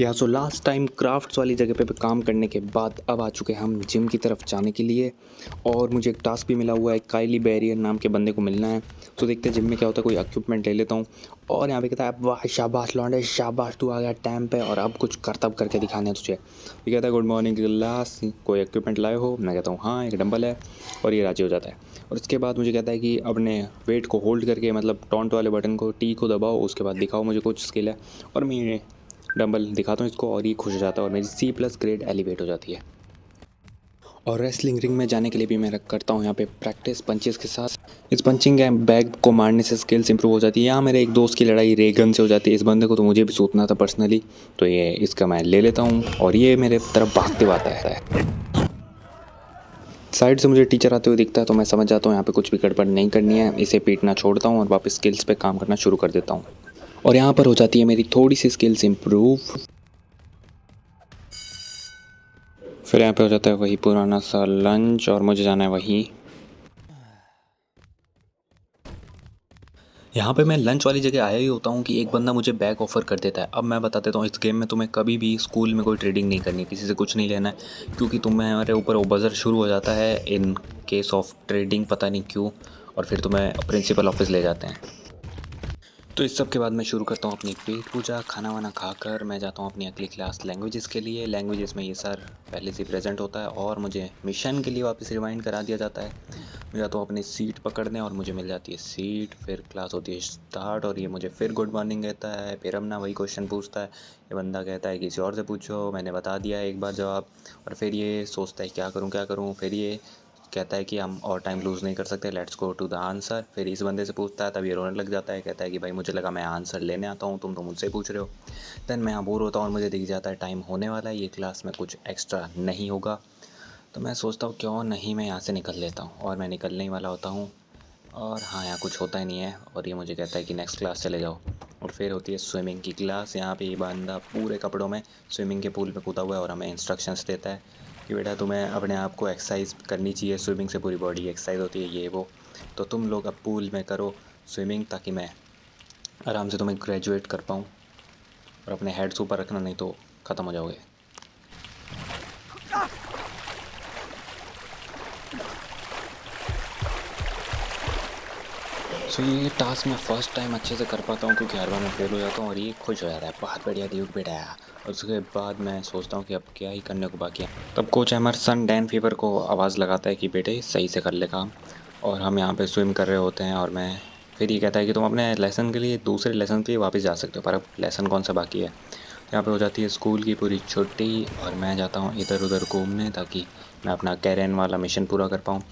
या so last time crafts वाली जगह पे काम करने के बाद अब आ चुके हैं हम जिम की तरफ जाने के लिए। और मुझे एक टास्क भी मिला हुआ है, काइली बैरियर नाम के बंदे को मिलना है। तो देखते हैं जिम में क्या होता है, कोई इक्विपमेंट ले लेता हूँ। और यहाँ पे कहता है वाह शाबाश लौंडे शाबाश, तू आ गया टाइम पे और अब कुछ करतब करके दिखाने तुझे। ये कहता है गुड मॉर्निंग क्लास, कोई इक्विपमेंट लाए हो? मैं कहता हूँ हाँ एक डंबल है, और ये राजी हो जाता है। और उसके बाद मुझे कहता है कि अपने वेट को होल्ड करके मतलब टॉन्ट वाले बटन को टी को दबाओ, उसके बाद दिखाओ मुझे कुछ स्किल है। और मैं ये डंबल दिखाता हूँ इसको और ये खुश हो जाता है और मेरी C+ ग्रेड एलिवेट हो जाती है। और रेसलिंग रिंग में जाने के लिए भी मैं करता हूँ यहाँ पे प्रैक्टिस पंचेस के साथ। इस पंचिंग बैग को मारने से स्किल्स इंप्रूव हो जाती है। यहाँ मेरे एक दोस्त की लड़ाई रेगन से हो जाती है। इस बंदे को तो मुझे भी सूतना था पर्सनली, तो ये इसका मैं ले लेता हूँ और ये मेरे तरफ भागते हुए आता है। साइड से मुझे टीचर आते हुए दिखता है तो मैं समझ जाता हूँ यहाँ पे कुछ भी गड़बड़ नहीं करनी है। इसे पीटना छोड़ता हूँ और वापस स्किल्स पे काम करना शुरू कर देता हूँ। और यहाँ पर हो जाती है मेरी थोड़ी सी स्किल्स इंप्रूव। फिर यहाँ पे हो जाता है वही पुराना सा लंच और मुझे जाना है वहीं। यहाँ पे मैं लंच वाली जगह आया ही होता हूँ कि एक बंदा मुझे बैग ऑफर कर देता है। अब मैं बता देता हूँ, इस गेम में तुम्हें कभी भी स्कूल में कोई ट्रेडिंग नहीं करनी है, किसी से कुछ नहीं लेना है, क्योंकि तुम्हारे ऊपर वो बजर शुरू हो जाता है इन केस ऑफ ट्रेडिंग, पता नहीं क्यों, और फिर तुम्हें प्रिंसिपल ऑफिस ले जाते हैं। तो इस सब के बाद मैं शुरू करता हूँ अपनी पेट पूजा। खाना वाना खाकर मैं जाता हूँ अपनी अगली क्लास लैंग्वेजेस के लिए। लैंग्वेजेस में ये सर पहले से प्रेजेंट होता है और मुझे मिशन के लिए वापस रिवाइंड करा दिया जाता है। मैं जाता हूँ अपनी सीट पकड़ने और मुझे मिल जाती है सीट। फिर क्लास होती है स्टार्ट और ये मुझे फिर गुड मॉर्निंग कहता है। फिर हम ना वही क्वेश्चन पूछता है। ये बंदा कहता है किसी और से पूछो, मैंने बता दिया एक बार जवाब। और फिर ये सोचता है क्या करूँ क्या करूँ। फिर ये कहता है कि हम और टाइम लूज़ नहीं कर सकते, let's go to the answer. फिर इस बंदे से पूछता है, तब ये रोने लग जाता है, कहता है कि भाई मुझे लगा मैं आंसर लेने आता हूँ, तुम तो मुझसे पूछ रहे हो। देन मैं यहाँ बोर होता हूँ और मुझे दिख जाता है टाइम होने वाला है, ये क्लास में कुछ एक्स्ट्रा नहीं होगा। तो मैं सोचता हूँ क्यों नहीं मैं यहाँ से निकल लेता हूँ, और मैं निकलने ही वाला होता हूँ। और हाँ यहाँ कुछ होता ही नहीं है और ये मुझे कहता है कि नेक्स्ट क्लास चले जाओ। और फिर होती है स्विमिंग की क्लास। यहाँ पे ये बंदा पूरे कपड़ों में स्विमिंग के पूल में कूदा हुआ है और हमें इंस्ट्रक्शंस देता है कि बेटा तुम्हें अपने आप को एक्सरसाइज करनी चाहिए, स्विमिंग से पूरी बॉडी एक्सरसाइज होती है ये वो। तो तुम लोग अब पूल में करो स्विमिंग ताकि मैं आराम से तुम्हें ग्रेजुएट कर पाऊँ। और अपने हेड्स ऊपर रखना, नहीं तो ख़त्म हो जाओगे। सो ये टास्क मैं फ़र्स्ट टाइम अच्छे से कर पाता हूँ क्योंकि हर बार मैं फेल हो जाता हूँ और ये खुश हो जाता है, बहुत बढ़िया ड्यूक बेटा। और उसके बाद मैं सोचता हूँ कि अब क्या ही करने को बाकी है। तब कोच एमरसन डैन फीवर को आवाज़ लगाता है कि बेटे सही से कर ले काम। और हम यहाँ पे स्विम कर रहे होते हैं और मैं फिर ये कहता है कि तुम अपने लेसन के लिए दूसरे लेसन के लिए वापस जा सकते हो, पर अब लेसन कौन सा बाकी है। यहाँ पे हो जाती है स्कूल की पूरी छुट्टी और मैं जाता हूँ इधर उधर घूमने ताकि मैं अपना कैरेन वाला मिशन पूरा कर पाऊँ।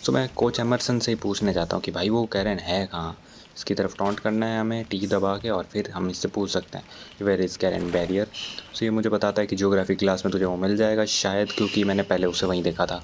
सो मैं कोच एमरसन से ही पूछने जाता हूँ कि भाई वो कैरेन है कहाँ, इसकी तरफ टॉन्ट करना है हमें टी दबा के और फिर हम इससे पूछ सकते हैं कि वेयर इज़ कैरेन बैरियर। सो ये मुझे बताता है कि ज्योग्राफी क्लास में तुझे वो मिल जाएगा शायद, क्योंकि मैंने पहले उसे वहीं देखा था।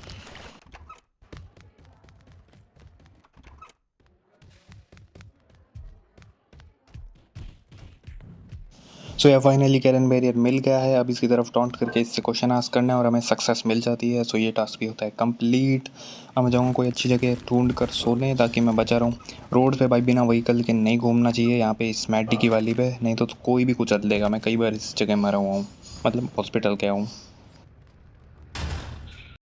सो या फाइनली कैरन बैरियर मिल गया है। अब इसकी तरफ टॉन्ट करके इससे क्वेश्चन आस्क करना है और हमें सक्सेस मिल जाती है। सो ये टास्क भी होता है कंप्लीट। अब मैं जाऊँगा कोई अच्छी जगह ढूंढ कर सोने ताकि मैं बचा रहूँ। रोड पे भाई बिना व्हीकल के नहीं घूमना चाहिए, यहाँ पे इस मैडी की वाली पे, नहीं तो कोई भी कुचल देगा। मैं कई बार इस जगह मरा हुआ हूँ, मतलब हॉस्पिटल गया हूँ।